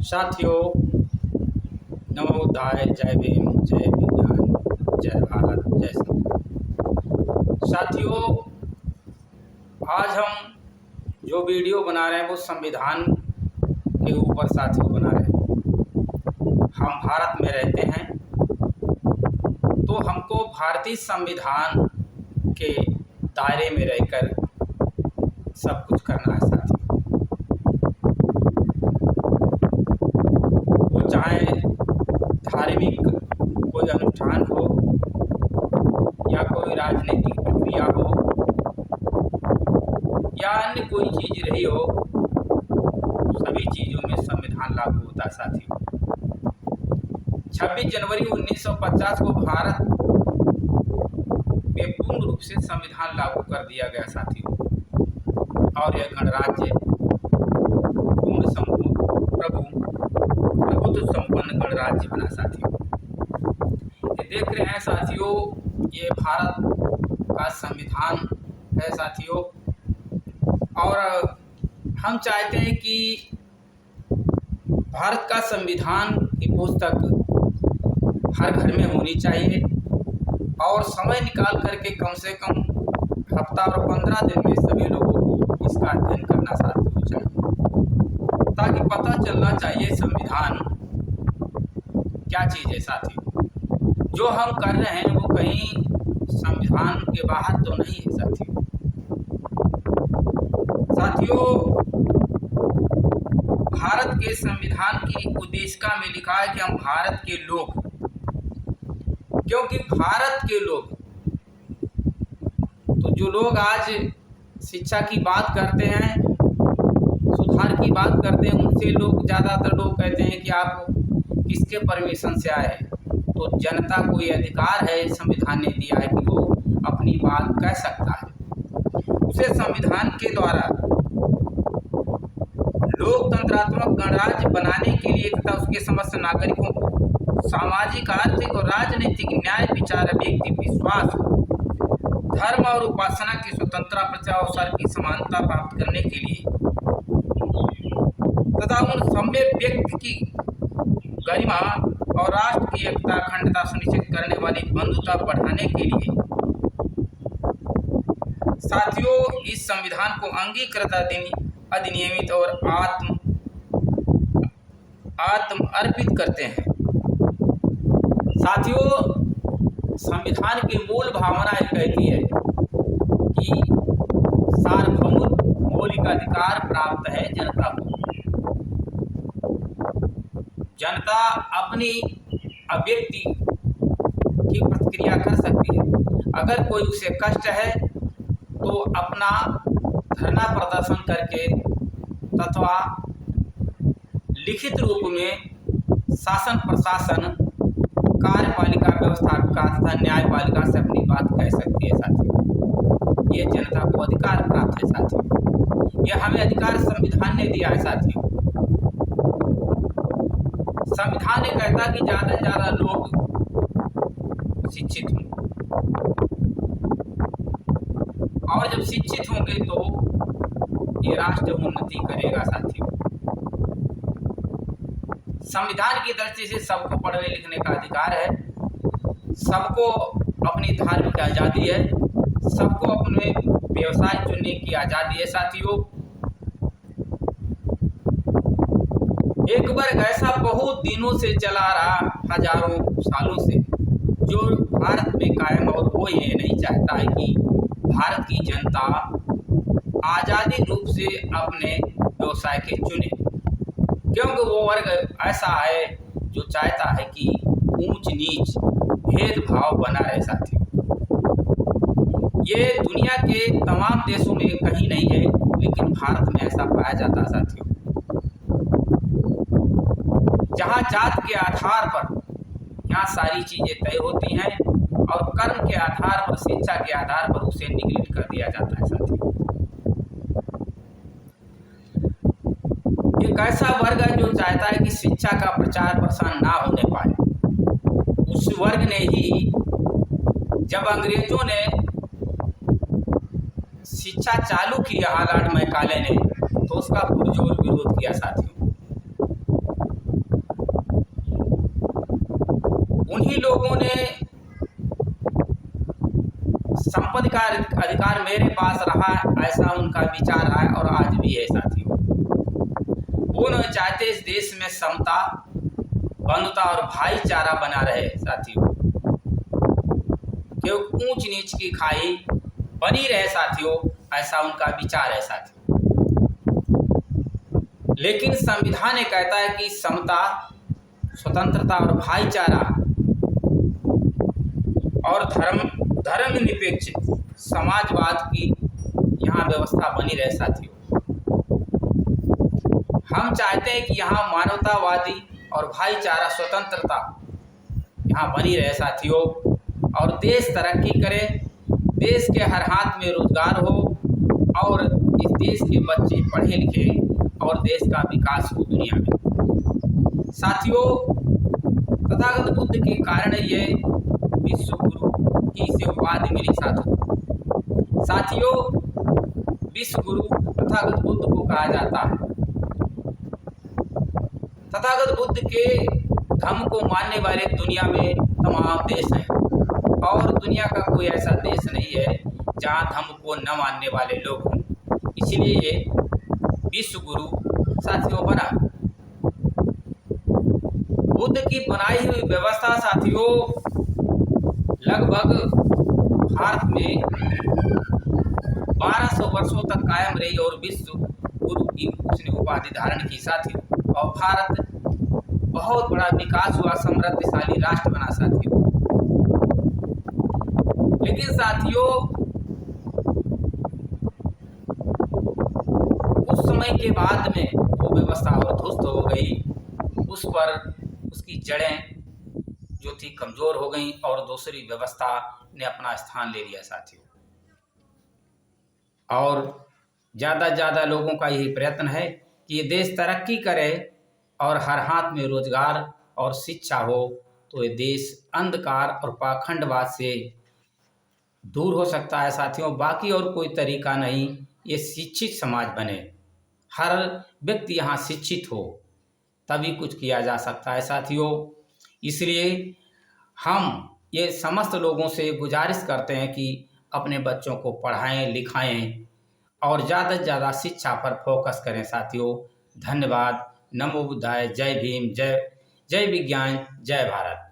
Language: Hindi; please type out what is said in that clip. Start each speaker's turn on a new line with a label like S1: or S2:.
S1: साथियों, नमो बुद्धाय, जय भीम, जय विज्ञान, जय भारत, जय संविधान। साथियों, आज हम जो वीडियो बना रहे हैं वो संविधान के ऊपर साथियों बना रहे हैं। हम भारत में रहते हैं तो हमको भारतीय संविधान के दायरे में रहकर सब कुछ करना है साथियों। वो चाहे धार्मिक कोई अनुष्ठान हो या कोई राजनीतिक प्रक्रिया हो या अन्य कोई चीज़ रही हो, सभी चीज़ों में संविधान लागू होता है साथियों। 26 जनवरी 1950 को भारत में पूर्ण रूप से संविधान लागू कर दिया गया साथियों, और यह गणराज्य पूर्ण संपूर्ण प्रभुत्व संपन्न गणराज्य बना साथियों। ये देख रहे हैं साथियों, ये भारत का संविधान है साथियों, और हम चाहते हैं कि भारत का संविधान की पुस्तक हर घर में होनी चाहिए और समय निकाल करके कम से कम हफ्ता और 15 दिन में सभी लोगों को इसका अध्ययन करना साथियों चाहिए, ताकि पता चलना चाहिए संविधान क्या चीज़ है साथियों। जो हम कर रहे हैं वो कहीं संविधान के बाहर तो नहीं है साथियों। भारत के संविधान की उद्देशिका में लिखा है कि हम भारत के लोग, क्योंकि भारत के लोग तो जो लोग आज शिक्षा की बात करते हैं, सुधार की बात करते हैं, उनसे ज़्यादातर लोग कहते हैं कि आप किसके परमिशन से आए हैं। तो जनता को ये अधिकार है, संविधान ने दिया है कि वो अपनी बात कह सकता है। उसे संविधान के द्वारा लोकतंत्रात्मक गणराज्य बनाने के लिए तथा उसके समस्त नागरिकों को सामाजिक, आर्थिक और राजनीतिक न्याय, विचार, व्यक्ति विश्वास, धर्म और उपासना की स्वतंत्रता, प्रत्यावसर की समानता प्राप्त करने के लिए तथा उन सभ्य व्यक्ति की गरिमा और राष्ट्र की एकता, अखंडता सुनिश्चित करने वाली बंधुता बढ़ाने के लिए साथियों इस संविधान को अंगीकृत, अधिनियमित और आत्म अर्पित करते हैं साथियों। संविधान की मूल भावना कहती है कि सार्वभौमिक मौलिक अधिकार प्राप्त है जनता को। जनता अपनी अभिव्यक्ति की प्रतिक्रिया कर सकती है। अगर कोई उसे कष्ट है तो अपना धरना प्रदर्शन करके तथा लिखित रूप में शासन प्रशासन, कार्यपालिका व्यवस्था तथा न्यायपालिका से अपनी बात कह सकती है साथियों। ये जनता को अधिकार प्राप्त है साथियों। यह हमें अधिकार संविधान ने दिया है साथियों। संविधान ने कहता कि ज़्यादा से ज़्यादा लोग शिक्षित हों, और जब शिक्षित होंगे तो ये राष्ट्र उन्नति करेगा साथियों। संविधान की दृष्टि से सबको पढ़ने लिखने का अधिकार है, सबको अपनी धार्मिक आज़ादी है, सबको अपने व्यवसाय चुनने की आज़ादी है साथियों। एक वर्ग ऐसा बहुत दिनों से चला रहा, हजारों सालों से, जो भारत में कायम, और वो ये नहीं चाहता है कि भारत की जनता आज़ादी रूप से अपने व्यवसाय के चुने, क्योंकि वो वर्ग ऐसा है जो चाहता है कि ऊंच नीच भेदभाव बना रहे साथियों। ये दुनिया के तमाम देशों में कहीं नहीं है, लेकिन भारत में ऐसा पाया जाता है साथियों। जहाँ जात के आधार पर यहाँ सारी चीज़ें तय होती हैं, और कर्म के आधार पर, शिक्षा के आधार पर उसे निगलेक्ट कर दिया जाता है साथियों। एक ऐसा वर्ग है जो चाहता है कि शिक्षा का प्रचार प्रसार ना होने पाए। उस वर्ग ने ही, जब अंग्रेजों ने शिक्षा चालू की लॉर्ड मैकाले ने, तो उसका पुरजोर विरोध किया साथियों। उन्हीं लोगों ने संपत्ति का अधिकार मेरे पास रहा, ऐसा उनका विचार है और आज भी है साथियों। वो न चाहते इस देश में समता, बंधुता और भाईचारा बना रहे साथियों, क्योंकि ऊंच नीच की खाई बनी रहे साथियों, ऐसा उनका विचार है साथियों। लेकिन संविधान ये कहता है कि समता, स्वतंत्रता और भाईचारा और धर्मनिरपेक्ष समाजवाद की यहाँ व्यवस्था बनी रहे साथियों। हम चाहते हैं कि यहाँ मानवतावादी और भाईचारा, स्वतंत्रता यहाँ बनी रहे साथियों, और देश तरक्की करे, देश के हर हाथ में रोजगार हो और इस देश के बच्चे पढ़े लिखे और देश का विकास हो दुनिया में साथियों। तथागत बुद्ध के कारण ये विश्व गुरु की इसे उपाधि मिली साथियों। विश्व गुरु तथागत बुद्ध को कहा जाता है। तथागत बुद्ध के धर्म को मानने वाले दुनिया में तमाम देश हैं और दुनिया का कोई ऐसा देश नहीं है जहाँ धर्म को न मानने वाले लोग हों, इसलिए ये विश्व गुरु साथियों बना। बुद्ध की बनाई हुई व्यवस्था साथियों लगभग भारत में 1200 वर्षों तक कायम रही और विश्व गुरु की उसने उपाधि धारण की साथियों, और भारत बहुत बड़ा विकास हुआ, समृद्धशाली राष्ट्र बना साथियों। लेकिन साथियों उस समय के बाद में वो व्यवस्था ध्वस्त हो गई, उस पर उसकी जड़ें जो थी कमजोर हो गई और दूसरी व्यवस्था ने अपना स्थान ले लिया साथियों। और ज़्यादा से ज़्यादा लोगों का यही प्रयत्न है कि ये देश तरक्की करे और हर हाथ में रोजगार और शिक्षा हो, तो ये देश अंधकार और पाखंडवाद से दूर हो सकता है साथियों। बाकी और कोई तरीका नहीं, ये शिक्षित समाज बने, हर व्यक्ति यहाँ शिक्षित हो, तभी कुछ किया जा सकता है साथियों। इसलिए हम ये समस्त लोगों से गुजारिश करते हैं कि अपने बच्चों को पढ़ाएं लिखाएं और ज़्यादा से ज़्यादा शिक्षा पर फोकस करें साथियों। धन्यवाद। नमो बुद्धाय। जय भीम। जय विज्ञान। जय भारत।